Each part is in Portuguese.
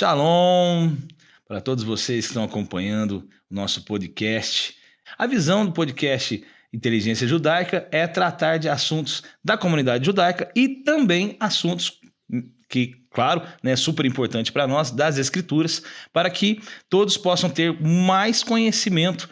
Shalom para todos vocês que estão acompanhando o nosso podcast. A visão do podcast Inteligência Judaica é tratar de assuntos da comunidade judaica e também assuntos que, claro, é super importante para nós, das Escrituras, para que todos possam ter mais conhecimento,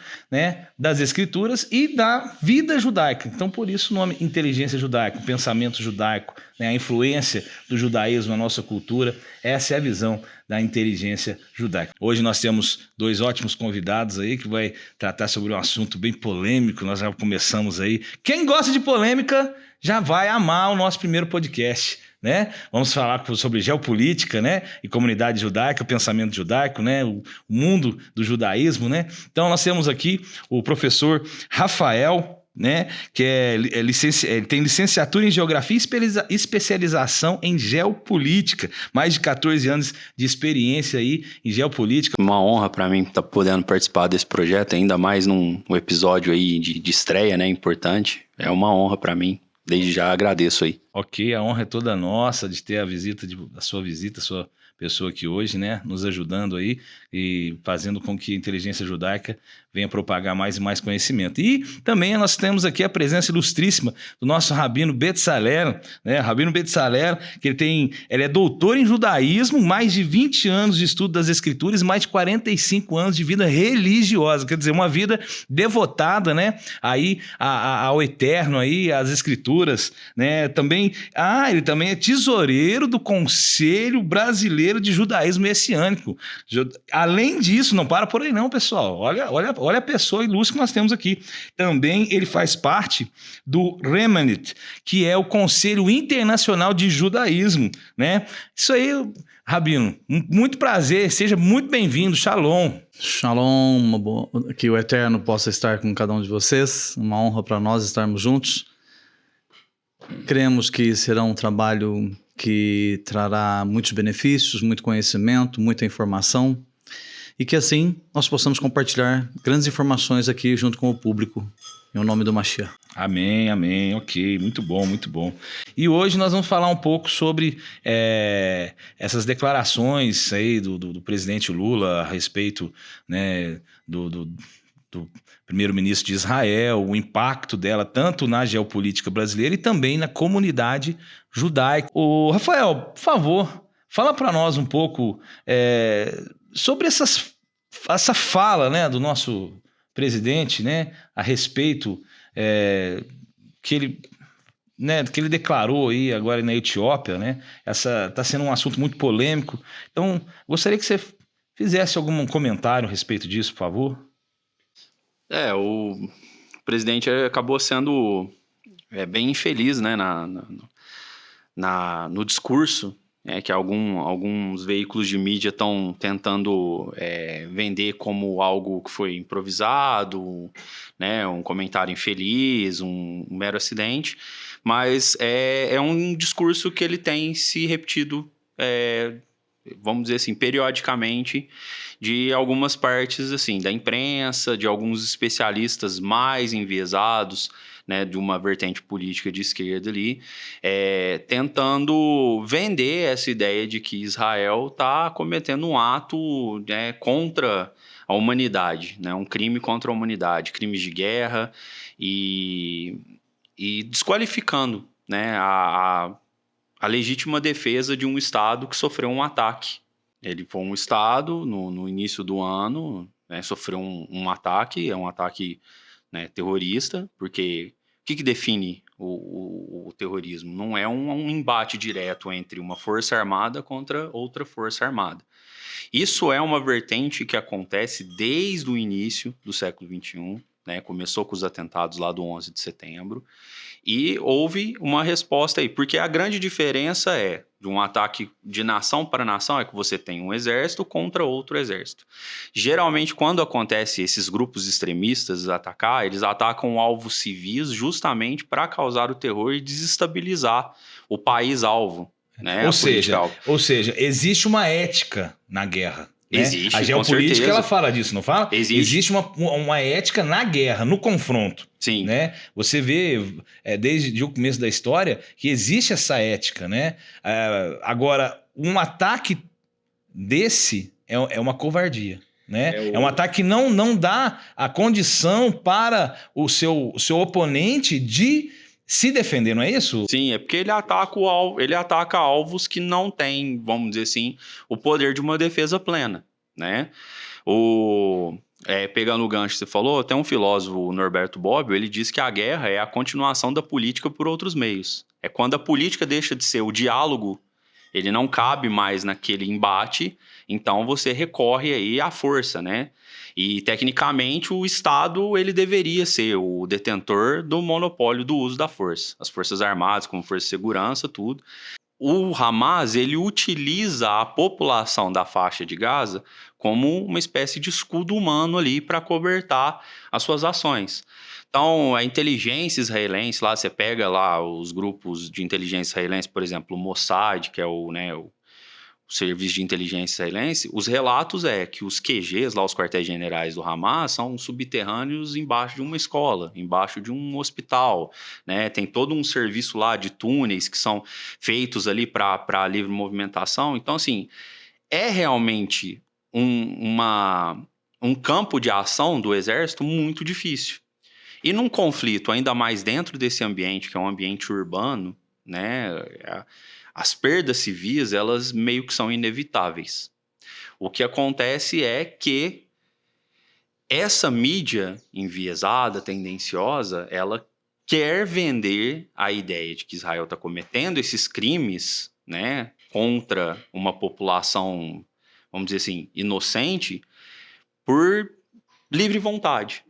das Escrituras e da vida judaica. Então, por isso o nome Inteligência Judaica, o pensamento judaico, a influência do judaísmo na nossa cultura, essa é a visão da inteligência judaica. Hoje nós temos dois ótimos convidados aí que vai tratar sobre um assunto bem polêmico, nós já começamos aí. Quem gosta de polêmica já vai amar o nosso primeiro podcast. Vamos falar sobre geopolítica, e comunidade judaica, o pensamento judaico, o mundo do judaísmo, Então nós temos aqui o professor Rafael, que ele tem licenciatura em Geografia e especialização em Geopolítica, mais de 14 anos de experiência aí em Geopolítica. Uma honra para mim estar podendo participar desse projeto, ainda mais num episódio aí de estreia, importante. É uma honra para mim. Desde já agradeço aí. Ok, a honra é toda nossa de ter a sua pessoa aqui hoje, nos ajudando aí e fazendo com que a inteligência judaica venha propagar mais e mais conhecimento. E também nós temos aqui a presença ilustríssima do nosso Rabino Betzalel, Rabino Betzalel, que ele é doutor em judaísmo, mais de 20 anos de estudo das Escrituras, mais de 45 anos de vida religiosa, quer dizer, uma vida devotada, aí ao Eterno, aí às Escrituras, Também, ele também é tesoureiro do Conselho Brasileiro de Judaísmo Messiânico. Além disso, não para por aí não, pessoal. Olha a pessoa ilustre que nós temos aqui. Também ele faz parte do Remnant, que é o Conselho Internacional de Judaísmo, Isso aí, Rabino, muito prazer, seja muito bem-vindo, Shalom. Shalom, que o Eterno possa estar com cada um de vocês, uma honra para nós estarmos juntos. Cremos que será um trabalho que trará muitos benefícios, muito conhecimento, muita informação e que assim nós possamos compartilhar grandes informações aqui junto com o público, em nome do Mashiach. Amém, amém, ok, muito bom, muito bom. E hoje nós vamos falar um pouco sobre essas declarações aí do presidente Lula a respeito do primeiro-ministro de Israel, o impacto dela tanto na geopolítica brasileira e também na comunidade judaica. O Rafael, por favor, fala para nós um pouco sobre essa fala do nosso presidente a respeito que ele declarou aí agora na Etiópia, está sendo um assunto muito polêmico. Então, gostaria que você fizesse algum comentário a respeito disso, por favor. O presidente acabou sendo bem infeliz, no discurso, que alguns veículos de mídia estão tentando vender como algo que foi improvisado, um comentário infeliz, um mero acidente, mas é um discurso que ele tem se repetido, vamos dizer assim, periodicamente, de algumas partes assim, da imprensa, de alguns especialistas mais enviesados, de uma vertente política de esquerda ali, tentando vender essa ideia de que Israel está cometendo um ato contra a humanidade, um crime contra a humanidade, crimes de guerra e desqualificando a legítima defesa de um Estado que sofreu um ataque. Ele foi um Estado, no início do ano, sofreu um ataque, um ataque terrorista, porque o que define o terrorismo? Não é um embate direto entre uma força armada contra outra força armada. Isso é uma vertente que acontece desde o início do século XXI, começou com os atentados lá do 11 de setembro, e houve uma resposta aí, porque a grande diferença de um ataque de nação para nação é que você tem um exército contra outro exército. Geralmente, quando acontece esses grupos extremistas atacar, eles atacam alvos civis justamente para causar o terror e desestabilizar o país-alvo. Ou seja, existe uma ética na guerra. Existe, a geopolítica ela fala disso, não fala? Existe uma ética na guerra, no confronto. Sim. Você vê desde o começo da história que existe essa ética. Agora, um ataque desse é uma covardia. Né? É um ataque que não dá a condição para o seu oponente de se defender, não é isso? Sim, é porque ele ataca alvos que não têm, vamos dizer assim, o poder de uma defesa plena, né? Pegando o gancho que você falou, tem um filósofo, o Norberto Bobbio, ele diz que a guerra é a continuação da política por outros meios. É quando a política deixa de ser o diálogo, ele não cabe mais naquele embate, então você recorre aí à força, né? E, tecnicamente, o Estado ele deveria ser o detentor do monopólio do uso da força. As Forças Armadas, como Força de Segurança, tudo. O Hamas, ele utiliza a população da faixa de Gaza como uma espécie de escudo humano ali para cobertar as suas ações. Então, a inteligência israelense, lá você pega lá os grupos de inteligência israelense, por exemplo, o Mossad, que é o serviço de inteligência israelense, os relatos é que os QGs, lá os quartéis generais do Hamas, são subterrâneos embaixo de uma escola, embaixo de um hospital, né? Tem todo um serviço lá de túneis que são feitos ali para livre movimentação. Então, assim, é realmente um campo de ação do exército muito difícil. E num conflito, ainda mais dentro desse ambiente, que é um ambiente urbano, né? As perdas civis, elas meio que são inevitáveis. O que acontece é que essa mídia enviesada, tendenciosa, ela quer vender a ideia de que Israel está cometendo esses crimes, né, contra uma população, vamos dizer assim, inocente, por livre vontade,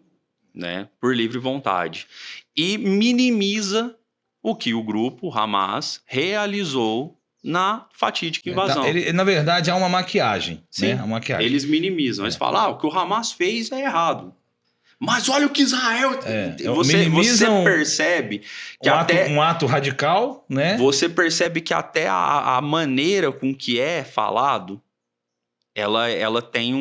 né, por livre vontade. E minimiza o que o grupo Hamas realizou na fatídica invasão. Na verdade, há uma maquiagem. Sim, né? Uma maquiagem. Eles minimizam. Eles falam, o que o Hamas fez é errado. Mas olha o que Israel... Você percebe que um ato radical, né? Você percebe que até a maneira com que é falado, ela tem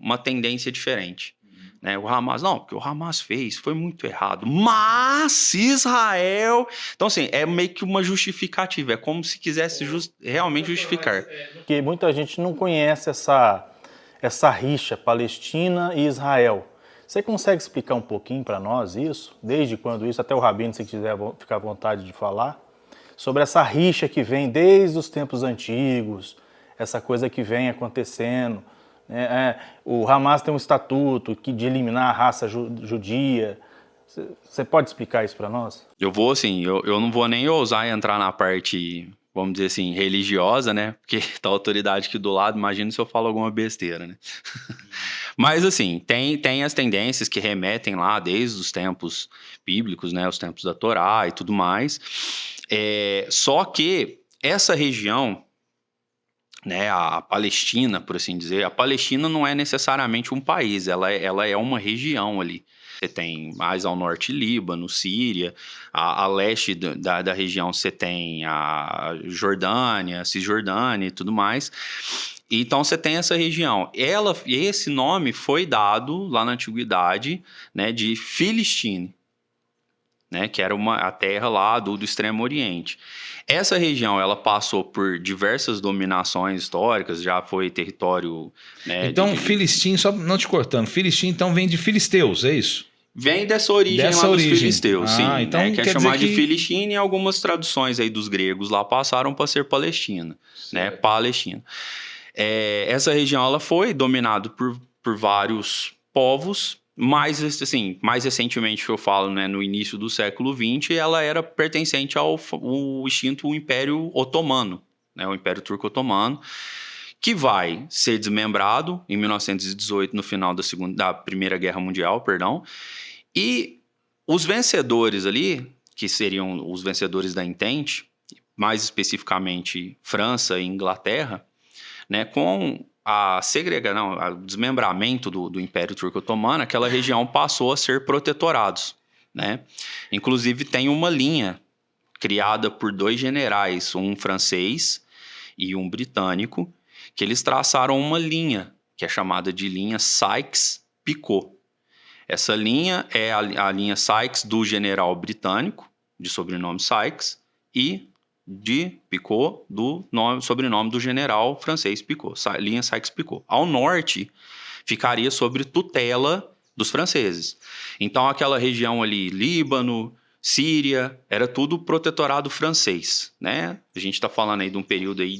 uma tendência diferente. Né, o Hamas, não, porque o Hamas fez, foi muito errado. Mas Israel... Então, assim, é meio que uma justificativa. É como se quisesse realmente justificar. Porque muita gente não conhece essa rixa Palestina e Israel. Você consegue explicar um pouquinho para nós isso? Desde quando isso? Até o Rabino, se quiser ficar à vontade de falar. Sobre essa rixa que vem desde os tempos antigos. Essa coisa que vem acontecendo... O Hamas tem um estatuto de eliminar a raça judia. Você pode explicar isso para nós? Eu vou, assim, eu não vou nem ousar entrar na parte, vamos dizer assim, religiosa, né? Porque tá a autoridade aqui do lado, imagina se eu falo alguma besteira, né? Mas, assim, tem as tendências que remetem lá desde os tempos bíblicos, né? Os tempos da Torá e tudo mais. Só que essa região... né, a Palestina, por assim dizer, a Palestina não é necessariamente um país, ela é uma região ali. Você tem mais ao norte Líbano, Síria, a leste da região você tem a Jordânia, Cisjordânia e tudo mais. Então você tem essa região. Esse nome foi dado lá na antiguidade, né, de Filistine, né, que era a terra lá do Extremo Oriente. Essa região, ela passou por diversas dominações históricas, já foi território... né, então, Filistim, só não te cortando, Filistim então vem de filisteus, é isso? Vem dessa origem dos filisteus, sim. Então que é chamado de Filistine, e algumas traduções aí dos gregos lá passaram para ser Palestina, né, Palestina. Essa região, ela foi dominada por vários povos. Mais recentemente que eu falo, né, no início do século XX, ela era pertencente ao extinto Império Otomano, né, o Império Turco Otomano, que vai ser desmembrado em 1918, no final da Primeira Guerra Mundial, perdão, e os vencedores ali, que seriam os vencedores da Entente, mais especificamente França e Inglaterra, né, com o desmembramento do Império Turco Otomano, aquela região passou a ser protetorados, né? Inclusive tem uma linha criada por 2 generais, um francês e um britânico, que eles traçaram uma linha, que é chamada de linha Sykes-Picot. Essa linha é a linha Sykes do general britânico, de sobrenome Sykes, e de Picot, sobrenome do general francês Picot, linha Sykes-Picot. Ao norte, ficaria sob tutela dos franceses. Então, aquela região ali, Líbano, Síria, era tudo protetorado francês, né? A gente está falando aí de um período aí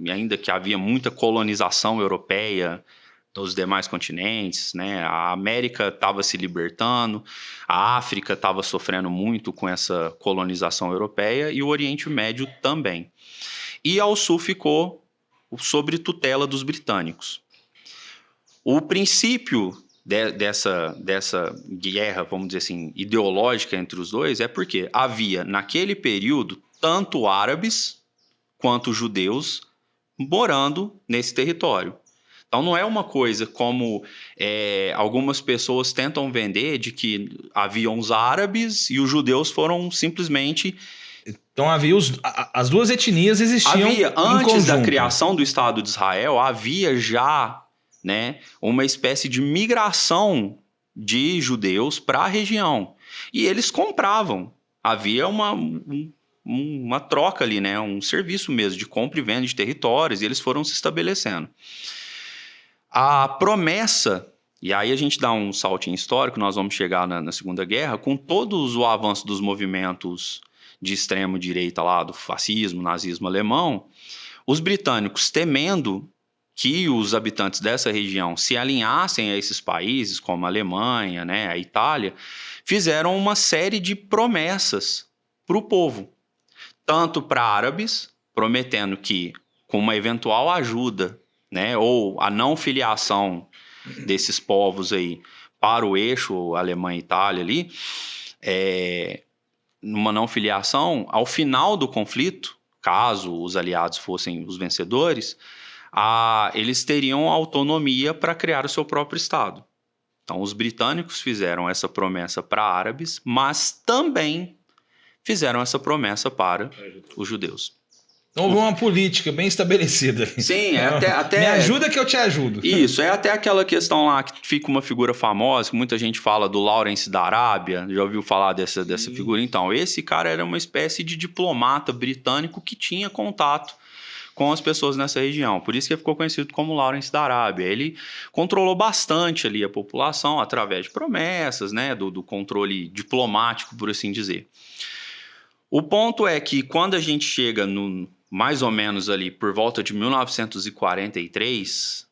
ainda que havia muita colonização europeia dos demais continentes, né? A América estava se libertando, a África estava sofrendo muito com essa colonização europeia e o Oriente Médio também. E ao sul ficou sob tutela dos britânicos. O princípio dessa guerra, vamos dizer assim, ideológica entre os dois é porque havia, naquele período, tanto árabes quanto judeus morando nesse território. Então não é uma coisa como algumas pessoas tentam vender de que haviam os árabes e os judeus foram simplesmente... Então havia as duas etnias existiam antes da criação do Estado de Israel, havia já, né, uma espécie de migração de judeus para a região. E eles compravam. Havia uma troca ali, né, um serviço mesmo de compra e venda de territórios, e eles foram se estabelecendo. A promessa, e aí a gente dá um saltinho histórico, nós vamos chegar na Segunda Guerra, com todo o avanço dos movimentos de extrema direita lá, do fascismo, nazismo alemão, os britânicos temendo que os habitantes dessa região se alinhassem a esses países, como a Alemanha, né, a Itália, fizeram uma série de promessas para o povo. Tanto para árabes, prometendo que, com uma eventual ajuda, né, ou a não filiação desses povos aí para o eixo Alemanha-Itália ali, numa não filiação, ao final do conflito, caso os aliados fossem os vencedores, eles teriam autonomia para criar o seu próprio Estado. Então, os britânicos fizeram essa promessa para árabes, mas também fizeram essa promessa para os judeus. Então houve uma política bem estabelecida. Sim, até... Me ajuda que eu te ajudo. Isso, é até aquela questão lá que fica uma figura famosa, que muita gente fala do Lawrence da Arábia, já ouviu falar dessa figura? Então, esse cara era uma espécie de diplomata britânico que tinha contato com as pessoas nessa região. Por isso que ele ficou conhecido como Lawrence da Arábia. Ele controlou bastante ali a população através de promessas, né, do controle diplomático, por assim dizer. O ponto é que quando a gente chega mais ou menos ali por volta de 1943,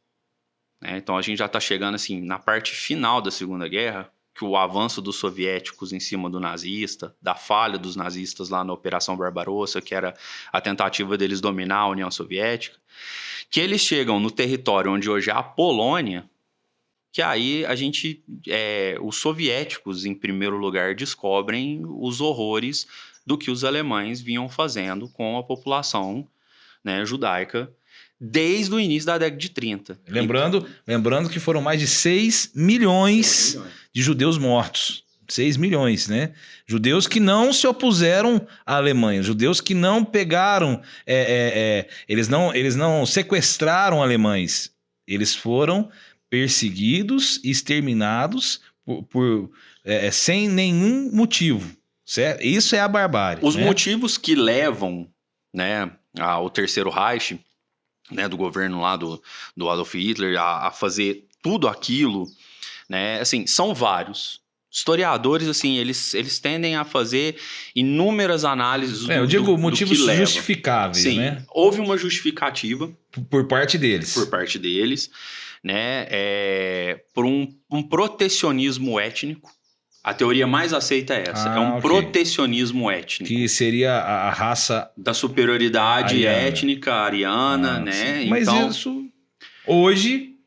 né, então a gente já está chegando assim na parte final da Segunda Guerra, que o avanço dos soviéticos em cima do nazista, da falha dos nazistas lá na Operação Barbarossa, que era a tentativa deles dominar a União Soviética, que eles chegam no território onde hoje é a Polônia, que aí os soviéticos, em primeiro lugar, descobrem os horrores do que os alemães vinham fazendo com a população, né, judaica desde o início da década de 30. Lembrando que foram mais de 6 milhões de judeus mortos. 6 milhões, né? Judeus que não se opuseram à Alemanha, judeus que não pegaram, eles não sequestraram alemães, eles foram perseguidos e exterminados sem nenhum motivo. Certo? Isso é a barbárie. Os motivos que levam, né, ao Terceiro Reich, né, do governo lá do Adolf Hitler a fazer tudo aquilo, né, assim, são vários. Historiadores, assim, eles tendem a fazer inúmeras análises eu digo motivos do que justificáveis, sim, né? Houve uma justificativa por parte deles. Né, por um protecionismo étnico. A teoria mais aceita é essa. É um protecionismo étnico. Que seria a raça... da superioridade étnica ariana, né? Mas então, isso hoje,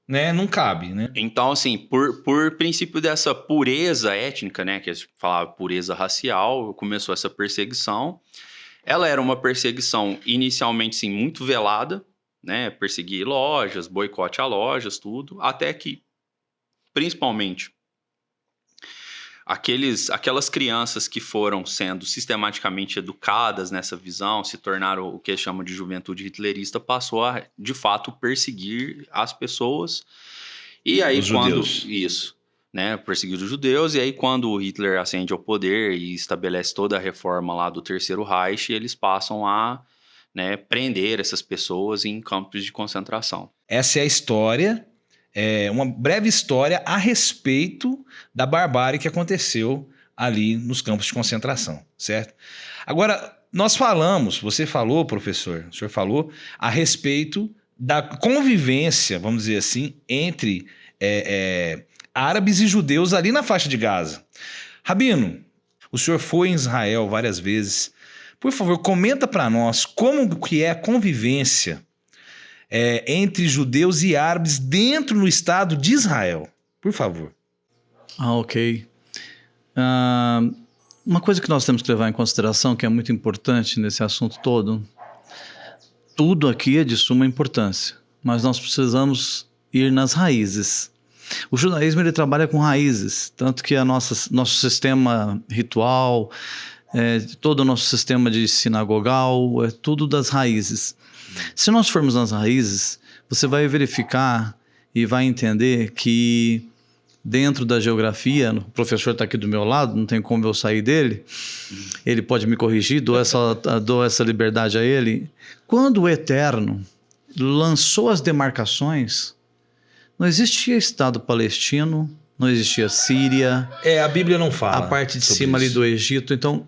né, não cabe, né? Então, assim, por princípio dessa pureza étnica, né, que a gente falava pureza racial, começou essa perseguição. Ela era uma perseguição inicialmente, sim, muito velada, né? Perseguir lojas, boicote a lojas, tudo. Até que, principalmente, aquelas crianças que foram sendo sistematicamente educadas nessa visão, se tornaram o que eles chamam de juventude hitlerista, passou a, de fato, perseguir as pessoas. E aí, os judeus. Isso. né, perseguir os judeus, e aí quando o Hitler ascende ao poder e estabelece toda a reforma lá do Terceiro Reich, eles passam a, né, prender essas pessoas em campos de concentração. Essa é a história, uma breve história a respeito da barbárie que aconteceu ali nos campos de concentração, certo? Agora, você falou, professor, o senhor falou a respeito da convivência, vamos dizer assim, entre árabes e judeus ali na faixa de Gaza. Rabino, o senhor foi em Israel várias vezes. Por favor, comenta para nós como que é a convivência entre judeus e árabes dentro do Estado de Israel. Por favor. Ok. Uma coisa que nós temos que levar em consideração, que é muito importante nesse assunto todo, tudo aqui é de suma importância, mas nós precisamos ir nas raízes. O judaísmo ele trabalha com raízes, tanto que nosso sistema ritual, todo o nosso sistema de sinagogal, é tudo das raízes. Se nós formos nas raízes, você vai verificar e vai entender que dentro da geografia, o professor está aqui do meu lado, não tem como eu sair dele, ele pode me corrigir, dou essa liberdade a ele. Quando o Eterno lançou as demarcações, não existia Estado palestino, não existia Síria. A Bíblia não fala. A parte de cima ali do Egito. Então,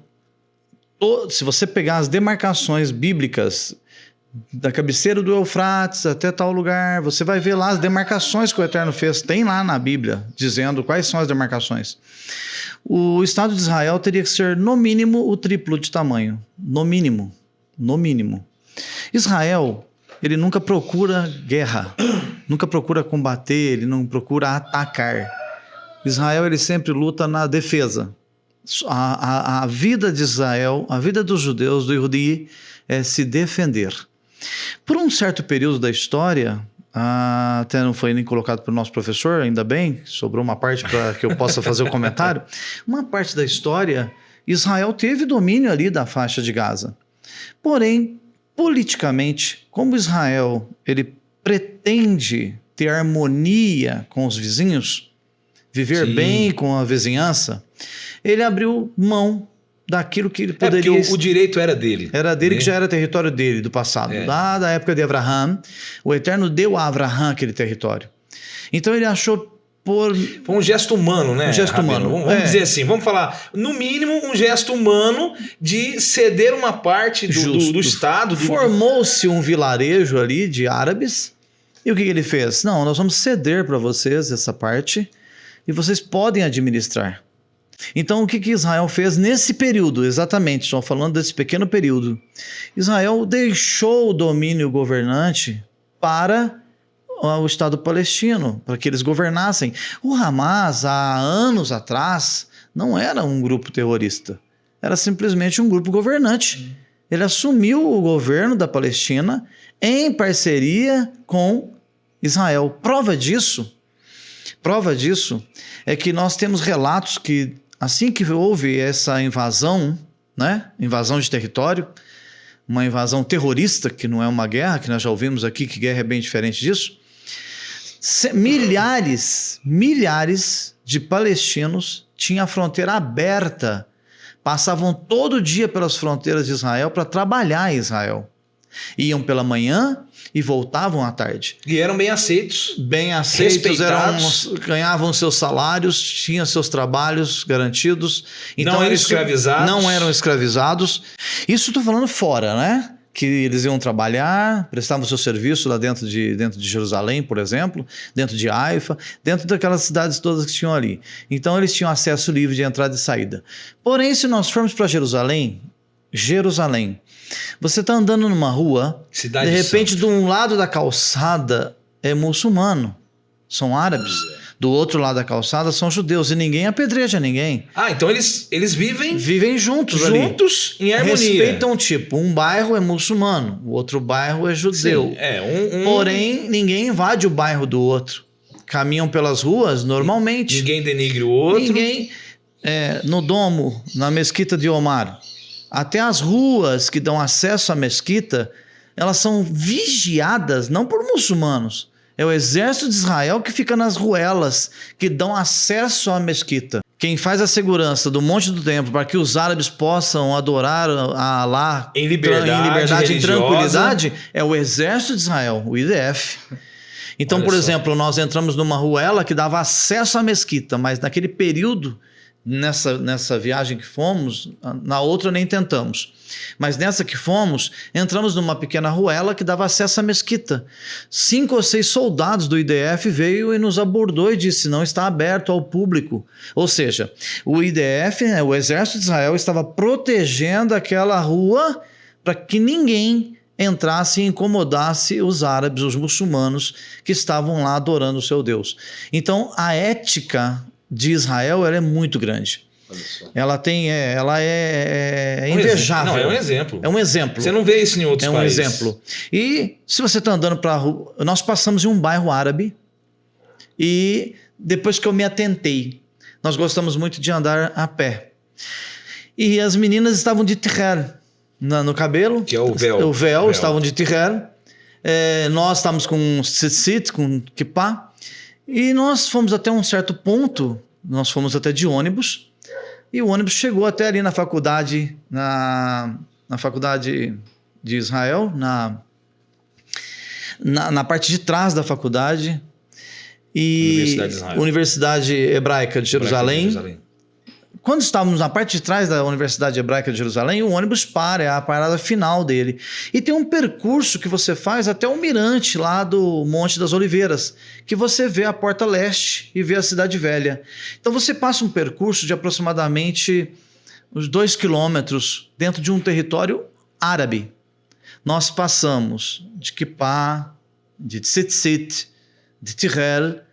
se você pegar as demarcações bíblicas, da cabeceira do Eufrates até tal lugar, você vai ver lá as demarcações que o Eterno fez, tem lá na Bíblia, dizendo quais são as demarcações. O Estado de Israel teria que ser, no mínimo, o triplo de tamanho. No mínimo. Israel, ele nunca procura guerra, nunca procura combater, ele não procura atacar. Israel, ele sempre luta na defesa. A vida de Israel, a vida dos judeus, do Yehudi, é se defender. Por um certo período da história, até não foi nem colocado pelo nosso professor, ainda bem, sobrou uma parte para que eu possa fazer o comentário. Uma parte da história, Israel teve domínio ali da faixa de Gaza. Porém, politicamente, como Israel ele pretende ter harmonia com os vizinhos, viver bem com a vizinhança, ele abriu mão daquilo que ele poderia... porque o direito era dele. Era dele, que já era território dele, do passado. Lá da época de Abraham, o Eterno deu a Abraham aquele território. Então ele achou Foi um gesto humano, né? Um gesto humano. Vamos dizer assim, vamos falar, no mínimo, um gesto humano de ceder uma parte do Estado. Formou-se um vilarejo ali de árabes, e o que ele fez? Não, nós vamos ceder para vocês essa parte, e vocês podem administrar. Então, o que Israel fez nesse período, exatamente, estou falando desse pequeno período? Israel deixou o domínio governante para o Estado palestino, para que eles governassem. O Hamas, há anos atrás, não era um grupo terrorista, era simplesmente um grupo governante. Ele assumiu o governo da Palestina em parceria com Israel. Prova disso é que nós temos relatos que assim que houve essa invasão, né? Invasão de território, uma invasão terrorista, que não é uma guerra, que nós já ouvimos aqui que guerra é bem diferente disso, milhares de palestinos tinham a fronteira aberta, passavam todo dia pelas fronteiras de Israel para trabalhar em Israel. Iam pela manhã e voltavam à tarde. E eram bem aceitos. Bem aceitos, ganhavam seus salários, tinham seus trabalhos garantidos. Então, não eram escravizados. Não eram escravizados. Isso estou falando fora, né? Que eles iam trabalhar, prestavam seu serviço lá dentro de Jerusalém, por exemplo, dentro de Haifa, dentro daquelas cidades todas que tinham ali. Então eles tinham acesso livre de entrada e saída. Porém, se nós formos para Jerusalém, você está andando numa rua, Cidade de repente, de um lado da calçada é muçulmano, são árabes. Do outro lado da calçada são judeus, e ninguém apedreja ninguém. Então eles vivem juntos em harmonia. Respeitam, tipo, um bairro é muçulmano, o outro bairro é judeu. Sim, Porém, ninguém invade o bairro do outro. Caminham pelas ruas normalmente. Ninguém denigre o outro. Ninguém, no domo, na mesquita de Omar, até as ruas que dão acesso à mesquita, elas são vigiadas não por muçulmanos, É o exército de Israel que fica nas ruelas, que dão acesso à mesquita. Quem faz a segurança do monte do templo para que os árabes possam adorar a Alá Em liberdade em tranquilidade, é o exército de Israel, o IDF. Então, Olha por só. exemplo, nós entramos numa ruela que dava acesso à mesquita, mas naquele período, nessa viagem que fomos, na outra nem tentamos. Mas nessa que fomos, entramos numa pequena ruela que dava acesso à mesquita. 5 ou 6 soldados do IDF veio e nos abordou e disse: não está aberto ao público. Ou seja, o IDF, o Exército de Israel, estava protegendo aquela rua para que ninguém entrasse e incomodasse os árabes, os muçulmanos que estavam lá adorando o seu Deus. Então, a ética de Israel ela é muito grande. Olha só. Ela é invejável. Não, é um exemplo. É um exemplo. Você não vê isso em outros países. Exemplo. E se você está andando para a rua, nós passamos em um bairro árabe e depois que eu me atentei, nós gostamos muito de andar a pé. E as meninas estavam de tiher no cabelo. Que é o véu. O véu, estavam de tiher. Nós estávamos com tzitzit, com kippah. E nós fomos até um certo ponto, nós fomos até de ônibus, e o ônibus chegou até ali na faculdade, na faculdade de Israel, na parte de trás da faculdade, e Universidade Hebraica de Jerusalém. Quando estávamos na parte de trás da Universidade Hebraica de Jerusalém, o ônibus para, é a parada final dele. E tem um percurso que você faz até o mirante lá do Monte das Oliveiras, que você vê a Porta Leste e vê a Cidade Velha. Então você passa um percurso de aproximadamente uns 2 quilômetros dentro de um território árabe. Nós passamos de kippah, de tzitzit, de tiher,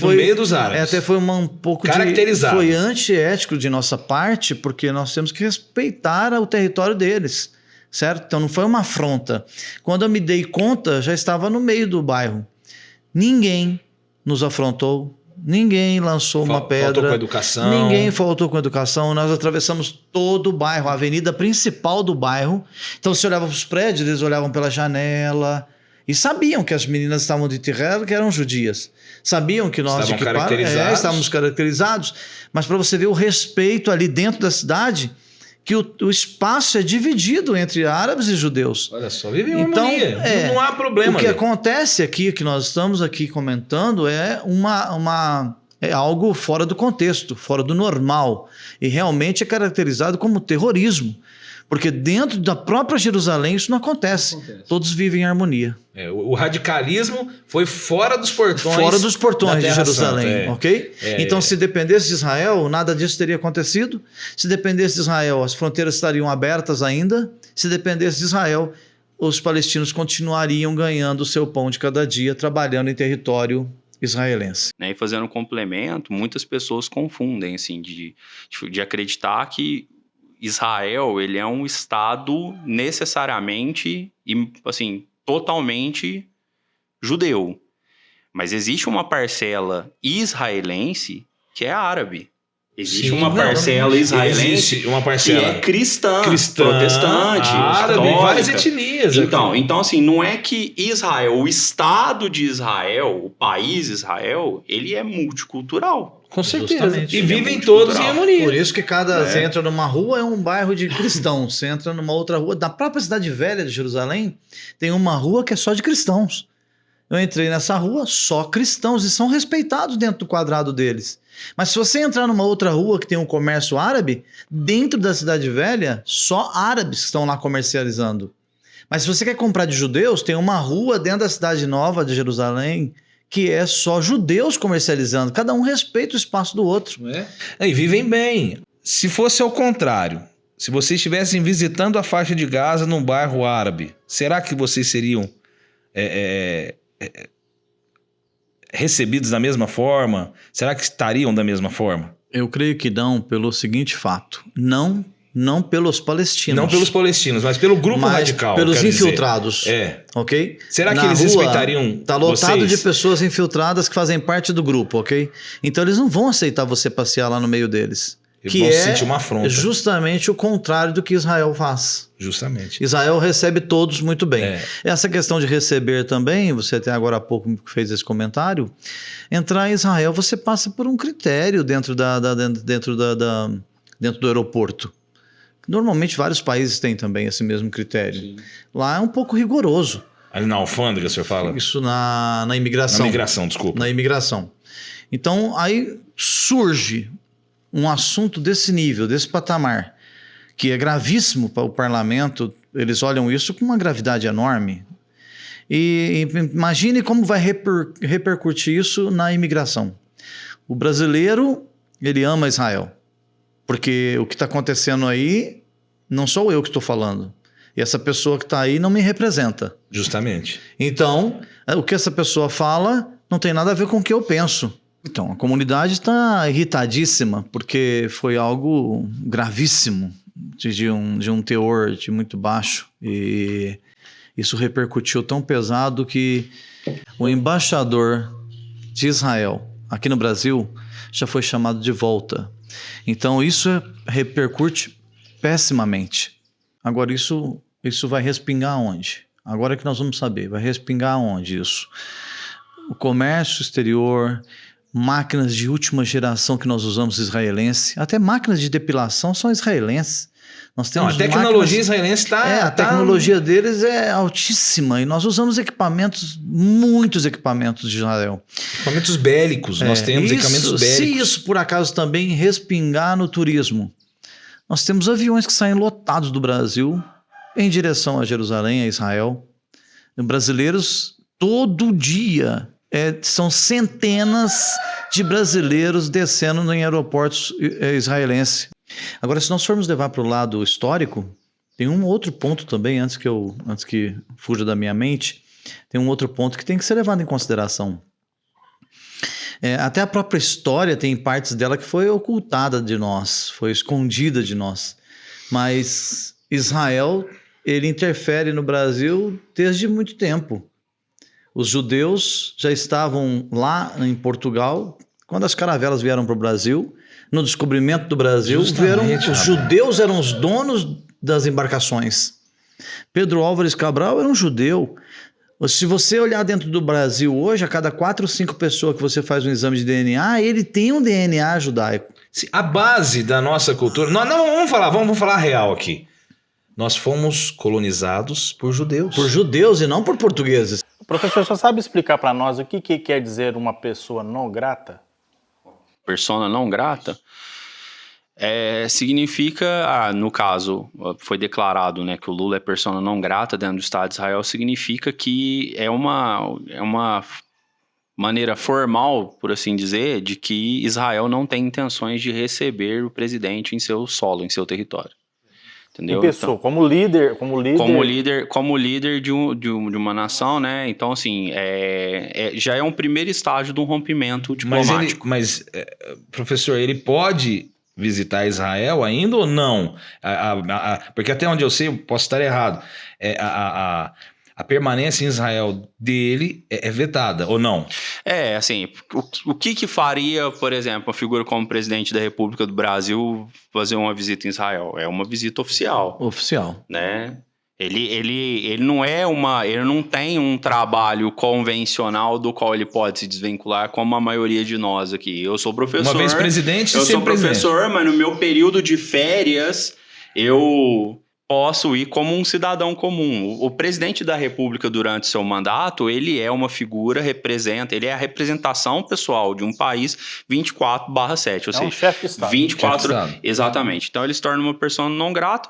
no meio dos árabes. Até foi um pouco caracterizado. Foi antiético de nossa parte, porque nós temos que respeitar o território deles, certo? Então não foi uma afronta. Quando eu me dei conta, já estava no meio do bairro. Ninguém nos afrontou, ninguém lançou uma pedra. Faltou com educação. Ninguém faltou com educação. Nós atravessamos todo o bairro, a avenida principal do bairro. Então você olhava para os prédios, eles olhavam pela janela e sabiam que as meninas estavam de tiher, que eram judias. Sabiam que nós estávamos caracterizados, mas para você ver o respeito ali dentro da cidade, que o espaço é dividido entre árabes e judeus. Olha só, vive uma harmonia, não há problema. O que acontece aqui, que nós estamos aqui comentando, é é algo fora do contexto, fora do normal, e realmente é caracterizado como terrorismo. Porque dentro da própria Jerusalém isso não acontece. Todos vivem em harmonia. O radicalismo foi fora dos portões. Fora dos portões de Jerusalém, Santa, ok? Então, se dependesse de Israel, nada disso teria acontecido. Se dependesse de Israel, as fronteiras estariam abertas ainda. Se dependesse de Israel, os palestinos continuariam ganhando o seu pão de cada dia, trabalhando em território israelense. E fazendo um complemento, muitas pessoas confundem, assim, de acreditar que Israel, ele é um estado necessariamente e, assim, totalmente judeu. Mas existe uma parcela israelense que é árabe. Existe uma parcela israelense que é cristã, protestante, árabe, várias etnias. Então, assim, não é que Israel, o Estado de Israel, o país Israel, ele é multicultural. Com certeza. Justamente. E vivem todos em harmonia. Por isso que você entra numa rua, é um bairro de cristãos. Você entra numa outra rua. Na própria cidade velha de Jerusalém, tem uma rua que é só de cristãos. Eu entrei nessa rua, só cristãos, e são respeitados dentro do quadrado deles. Mas se você entrar numa outra rua que tem um comércio árabe, dentro da cidade velha, só árabes que estão lá comercializando. Mas se você quer comprar de judeus, tem uma rua dentro da cidade nova de Jerusalém que é só judeus comercializando. Cada um respeita o espaço do outro. E vivem bem. Se fosse ao contrário, se vocês estivessem visitando a faixa de Gaza num bairro árabe, será que vocês seriam recebidos da mesma forma? Será que estariam da mesma forma? Eu creio que não, pelo seguinte fato. Não pelos palestinos. Não pelos palestinos, mas pelo grupo radical. Pelos infiltrados. Ok? Será que eles respeitariam Está lotado vocês? de pessoas infiltradas que fazem parte do grupo, ok? Então eles não vão aceitar você passear lá no meio deles. Eles que vão é sentir uma afronta. justamente o contrário do que Israel faz. Justamente. Israel recebe todos muito bem. É. Essa questão de receber também, você até agora há pouco fez esse comentário, entrar em Israel você passa por um critério dentro do aeroporto. Normalmente vários países têm também esse mesmo critério. Sim. Lá é um pouco rigoroso. Ali na alfândega, o senhor fala? Isso na imigração. Na migração, desculpa. Na imigração. Então, aí surge um assunto desse nível, desse patamar, que é gravíssimo para o parlamento. Eles olham isso com uma gravidade enorme. E imagine como vai repercutir isso na imigração. O brasileiro, ele ama Israel. Porque o que está acontecendo aí, não sou eu que estou falando. E essa pessoa que está aí não me representa. Justamente. Então, o que essa pessoa fala não tem nada a ver com o que eu penso. Então, a comunidade está irritadíssima, porque foi algo gravíssimo, de um teor de muito baixo. E isso repercutiu tão pesado que o embaixador de Israel, aqui no Brasil, já foi chamado de volta. Então, isso repercute pessimamente. Agora, isso vai respingar onde? Agora que nós vamos saber, vai respingar onde isso? O comércio exterior, máquinas de última geração que nós usamos israelense, até máquinas de depilação são israelenses. Nós Não, temos a tecnologia israelense está... a tecnologia deles é altíssima e nós usamos muitos equipamentos de Israel. Equipamentos bélicos, nós temos equipamentos bélicos. Se isso por acaso também respingar no turismo, nós temos aviões que saem lotados do Brasil em direção a Jerusalém, a Israel. Brasileiros, todo dia, são centenas de brasileiros descendo em aeroportos israelenses. Agora, se nós formos levar para o lado histórico, tem um outro ponto também, antes que fuja da minha mente, tem um outro ponto que tem que ser levado em consideração. Até a própria história tem partes dela que foi ocultada de nós, foi escondida de nós. Mas Israel, ele interfere no Brasil desde muito tempo. Os judeus já estavam lá em Portugal, quando as caravelas vieram para o Brasil, no descobrimento do Brasil, os judeus eram os donos das embarcações. Pedro Álvares Cabral era um judeu. Se você olhar dentro do Brasil hoje, a cada 4 ou 5 pessoas que você faz um exame de DNA, ele tem um DNA judaico. A base da nossa cultura... Não, vamos falar real aqui. Nós fomos colonizados por judeus. Por judeus e não por portugueses. Professor, você sabe explicar para nós o que quer dizer uma pessoa não grata? Persona não grata significa, no caso, foi declarado, né, que o Lula é persona não grata dentro do Estado de Israel, significa que é uma maneira formal, por assim dizer, de que Israel não tem intenções de receber o presidente em seu solo, em seu território. Entendeu? Em pessoa, então, como líder de uma nação, né? Então, assim, já é um primeiro estágio de um rompimento diplomático. Mas professor, ele pode visitar Israel ainda ou não? Porque até onde eu sei, eu posso estar errado, a permanência em Israel dele é vetada, ou não? Assim, o que faria, por exemplo, uma figura como presidente da República do Brasil fazer uma visita em Israel? É uma visita oficial. Oficial. Né? Ele não tem um trabalho convencional do qual ele pode se desvincular, como a maioria de nós aqui. Eu sou professor. Uma vez presidente, eu sou professor, mas no meu período de férias, eu posso ir como um cidadão comum. O presidente da República, durante seu mandato, ele é uma figura, ele é a representação pessoal de um país 24/7, ou seja, um chefe de Estado. 24, exatamente. Então ele se torna uma pessoa não grata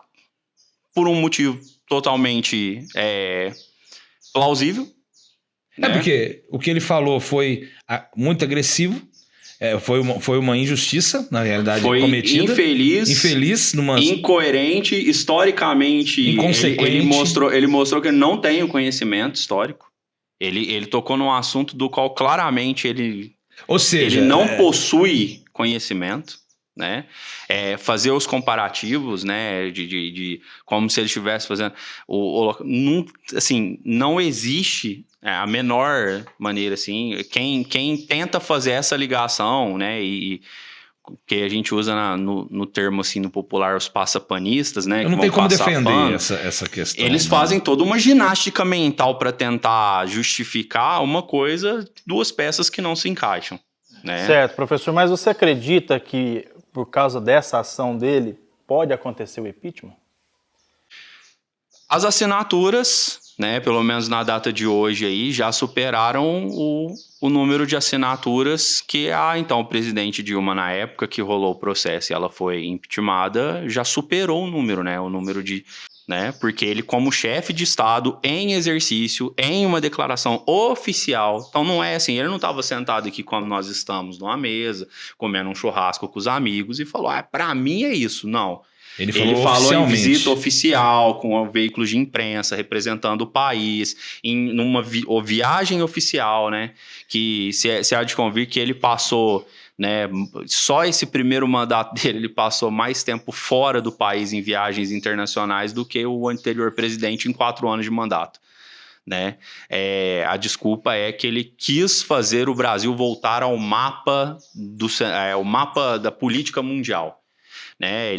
por um motivo totalmente plausível. Né? Porque o que ele falou foi muito agressivo. Foi uma injustiça, na realidade, cometida. Infeliz. Incoerente, historicamente. Inconsequente. Ele mostrou que ele não tem o conhecimento histórico. Ele tocou num assunto do qual claramente ele não possui conhecimento. Né? Fazer os comparativos, né? de como se ele estivesse fazendo. Assim, não existe a menor maneira, assim, quem tenta fazer essa ligação, né, e que a gente usa no termo assim, no popular, os passapanistas, né? Eu não que tenho vão como passar defender pano, essa questão. eles né? fazem toda uma ginástica mental para tentar justificar uma coisa, duas peças que não se encaixam, né? Certo, professor, mas você acredita que por causa dessa ação dele pode acontecer o impeachment? As assinaturas, né, pelo menos na data de hoje aí, já superaram o número de assinaturas que então, o presidente Dilma, na época que rolou o processo e ela foi impeachmentada, já superou o número, né, porque ele, como chefe de Estado, em exercício, em uma declaração oficial, então não é assim, ele não estava sentado aqui como nós estamos, numa mesa, comendo um churrasco com os amigos e falou, pra mim é isso, não. Ele falou em visita oficial, com veículos de imprensa, representando o país, numa viagem oficial, né? Que se há de convir que ele passou, né? Só esse primeiro mandato dele, ele passou mais tempo fora do país em viagens internacionais do que o anterior presidente em 4 anos de mandato. Né? A desculpa é que ele quis fazer o Brasil voltar ao mapa, o mapa da política mundial. Né?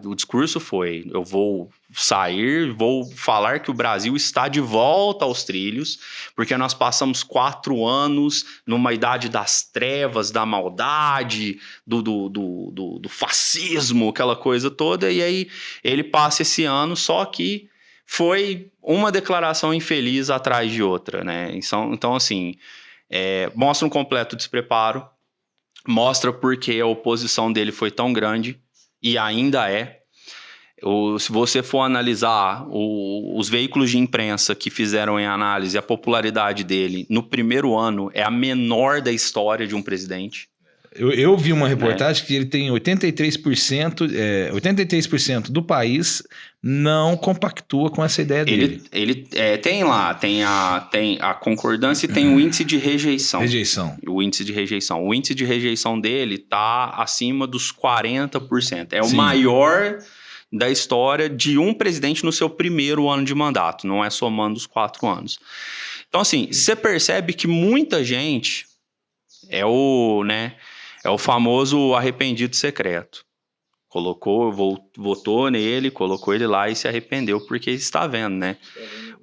O discurso foi: eu vou sair, vou falar que o Brasil está de volta aos trilhos, porque nós passamos 4 anos numa idade das trevas, da maldade, do fascismo, aquela coisa toda, e aí ele passa esse ano, só que foi uma declaração infeliz atrás de outra, né? Então assim, mostra um completo despreparo, mostra porque a oposição dele foi tão grande, e ainda é. Se você for analisar os veículos de imprensa que fizeram em análise, a popularidade dele no primeiro ano é a menor da história de um presidente. Eu vi uma reportagem que ele tem 83% do país não compactua com essa ideia dele. Ele tem a concordância e tem o índice de rejeição. O índice de rejeição. O índice de rejeição dele está acima dos 40%. É o maior da história de um presidente no seu primeiro ano de mandato, não é somando os 4 anos. Então, assim, você percebe que muita gente é o famoso arrependido secreto. Votou nele, colocou ele lá e se arrependeu, porque está vendo, né?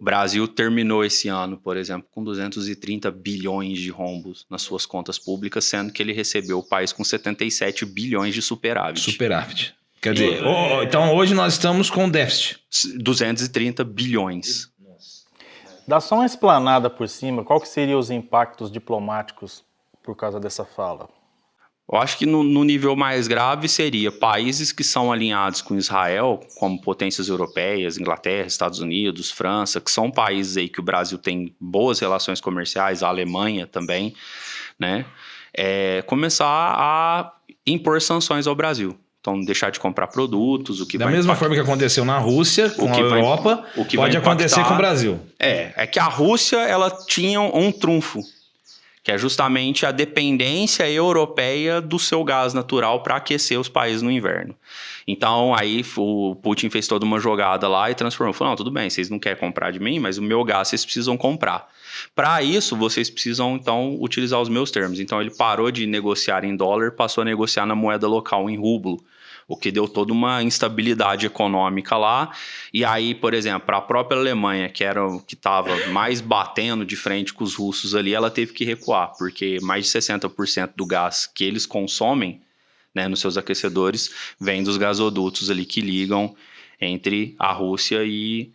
O Brasil terminou esse ano, por exemplo, com 230 bilhões de rombos nas suas contas públicas, sendo que ele recebeu o país com 77 bilhões de superávit. Quer dizer, então hoje nós estamos com déficit. 230 bilhões. Dá só uma explanada por cima, qual que seriam os impactos diplomáticos por causa dessa fala? Eu acho que no nível mais grave seria países que são alinhados com Israel, como potências europeias, Inglaterra, Estados Unidos, França, que são países aí que o Brasil tem boas relações comerciais, a Alemanha também, né? Começar a impor sanções ao Brasil. Então, deixar de comprar produtos, da mesma forma que aconteceu na Rússia, com a Europa, pode acontecer com o Brasil. É que a Rússia, ela tinha um trunfo, que é justamente a dependência europeia do seu gás natural para aquecer os países no inverno. Então, aí o Putin fez toda uma jogada lá e transformou. Falou, não, tudo bem, vocês não querem comprar de mim, mas o meu gás vocês precisam comprar. Para isso, vocês precisam, então, utilizar os meus termos. Então, ele parou de negociar em dólar, passou a negociar na moeda local, em rublo, o que deu toda uma instabilidade econômica lá. E aí, por exemplo, a própria Alemanha, que estava mais batendo de frente com os russos ali, ela teve que recuar, porque mais de 60% do gás que eles consomem, né, nos seus aquecedores, vem dos gasodutos ali que ligam entre a Rússia e...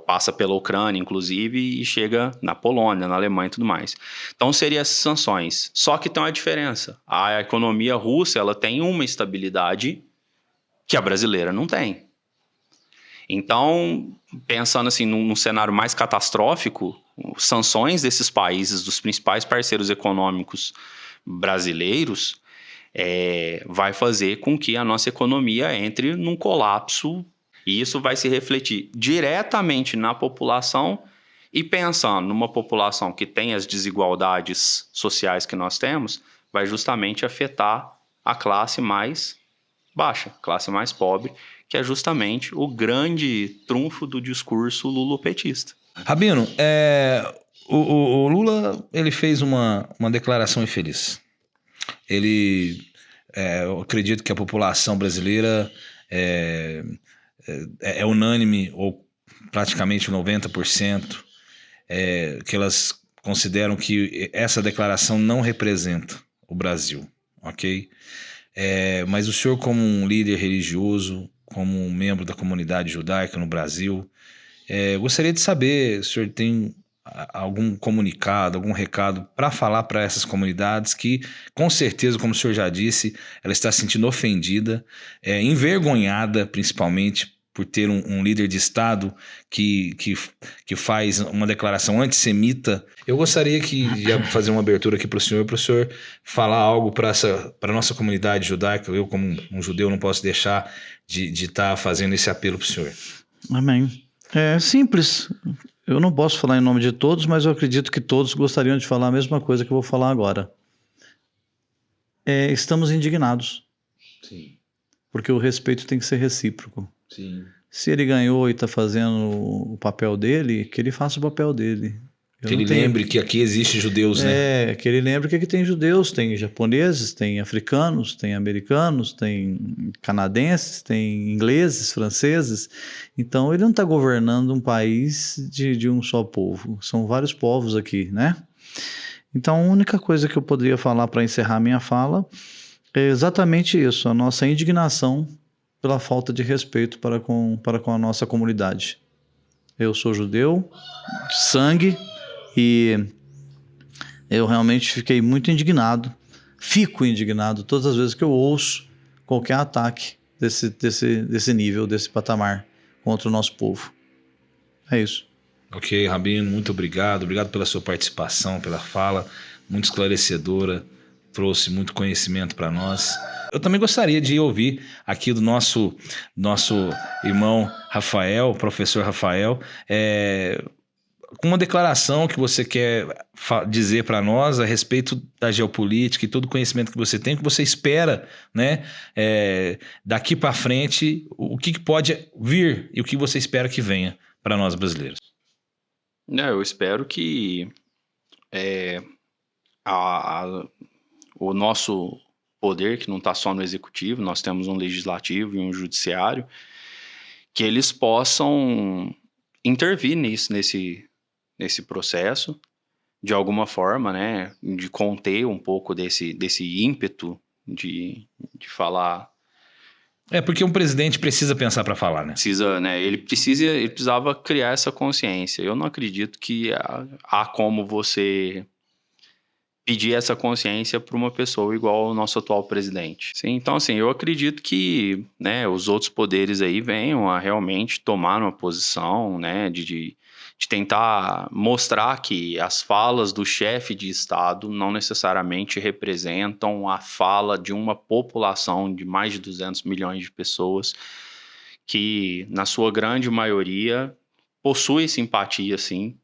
passa pela Ucrânia, inclusive, e chega na Polônia, na Alemanha e tudo mais. Então, seriam essas sanções. Só que tem uma diferença. A economia russa, ela tem uma estabilidade que a brasileira não tem. Então, pensando assim, num cenário mais catastrófico, sanções desses países, dos principais parceiros econômicos brasileiros, vai fazer com que a nossa economia entre num colapso. E isso vai se refletir diretamente na população, e pensando numa população que tem as desigualdades sociais que nós temos, vai justamente afetar a classe mais baixa, classe mais pobre, que é justamente o grande trunfo do discurso lulopetista. Rabino, o Lula ele fez uma declaração infeliz. eu acredito que a população brasileira é unânime, ou praticamente 90%, que elas consideram que essa declaração não representa o Brasil, ok? Mas o senhor, como um líder religioso, como um membro da comunidade judaica no Brasil, gostaria de saber se o senhor tem algum comunicado, algum recado para falar para essas comunidades que, com certeza, como o senhor já disse, ela está se sentindo ofendida, envergonhada, principalmente, por ter um líder de Estado que faz uma declaração antissemita. Eu gostaria de fazer uma abertura aqui para o senhor falar algo para a nossa comunidade judaica. Eu, como um judeu, não posso deixar de estar fazendo esse apelo para o senhor. Amém. É simples. Eu não posso falar em nome de todos, mas eu acredito que todos gostariam de falar a mesma coisa que eu vou falar agora. Estamos indignados. Sim. Porque o respeito tem que ser recíproco. Sim. Se ele ganhou e está fazendo o papel dele, que ele faça o papel dele. Que ele lembre que aqui existem judeus, né? Que ele lembre que aqui tem judeus, tem japoneses, tem africanos, tem americanos, tem canadenses, tem ingleses, franceses. Então ele não está governando um país de um só povo. São vários povos aqui, né? Então a única coisa que eu poderia falar para encerrar minha fala é exatamente isso, a nossa indignação pela falta de respeito para com a nossa comunidade. Eu sou judeu, de sangue, e eu realmente fiquei muito indignado, fico indignado todas as vezes que eu ouço qualquer ataque desse nível, desse patamar contra o nosso povo. É isso. Ok, Rabino, muito obrigado. Obrigado pela sua participação, pela fala, muito esclarecedora, trouxe muito conhecimento para nós. Eu também gostaria de ouvir aqui do nosso irmão Rafael, professor Rafael, com uma declaração que você quer dizer para nós a respeito da geopolítica e todo o conhecimento que você tem, que você espera, né, daqui para frente, o que pode vir e o que você espera que venha para nós brasileiros. Eu espero que o nosso poder, que não está só no executivo, nós temos um legislativo e um judiciário, que eles possam intervir nesse processo, de alguma forma, né, de conter um pouco desse ímpeto de falar. Porque um presidente precisa pensar para falar, né? Ele precisava criar essa consciência. Eu não acredito que há como você pedir essa consciência para uma pessoa igual ao nosso atual presidente. Sim, então, assim, eu acredito que, né, os outros poderes aí venham a realmente tomar uma posição, né, de tentar mostrar que as falas do chefe de Estado não necessariamente representam a fala de uma população de mais de 200 milhões de pessoas que, na sua grande maioria, possui simpatia, sim,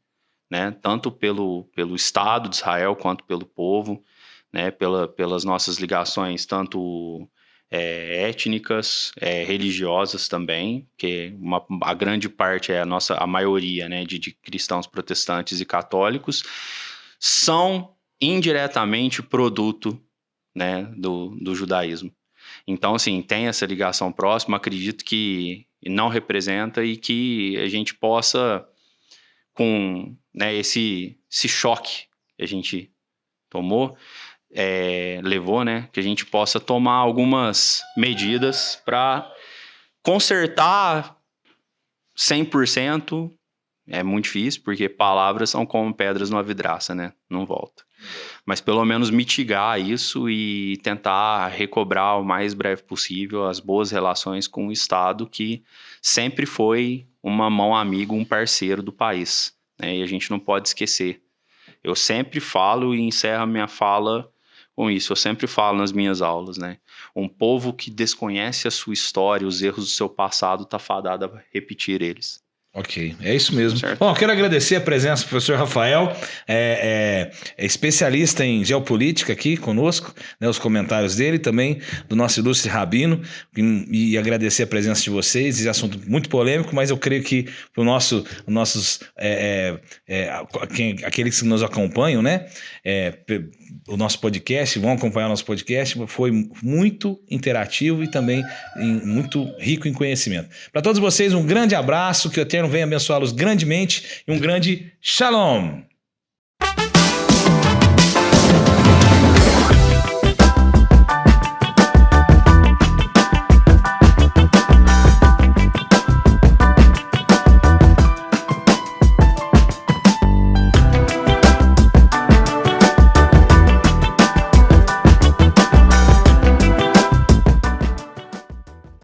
né, tanto pelo Estado de Israel quanto pelo povo, né, pelas nossas ligações tanto étnicas, religiosas também, que a grande parte a maioria, né, de cristãos protestantes e católicos, são indiretamente produto, né, do judaísmo. Então, assim, tem essa ligação próxima, acredito que não representa e que a gente possa, com, né, esse choque que a gente tomou, levou, né, que a gente possa tomar algumas medidas para consertar 100%. É muito difícil, porque palavras são como pedras numa vidraça, né? Não volta. Mas pelo menos mitigar isso e tentar recobrar o mais breve possível as boas relações com o Estado, que sempre foi uma mão amiga, um parceiro do país, né? E a gente não pode esquecer. Eu sempre falo e encerro a minha fala com isso. Eu sempre falo nas minhas aulas, né? Um povo que desconhece a sua história, os erros do seu passado, está fadado a repetir eles. Ok, é isso mesmo. Certo. Bom, eu quero agradecer a presença do professor Rafael, é especialista em geopolítica aqui conosco, né, os comentários dele, também do nosso ilustre Rabino, e agradecer a presença de vocês. Esse assunto muito polêmico, mas eu creio que para aqueles que nos acompanham, né, o nosso podcast, vão acompanhar o nosso podcast, foi muito interativo e também muito rico em conhecimento. Para todos vocês, um grande abraço, que o Eterno venha abençoá-los grandemente e um grande shalom!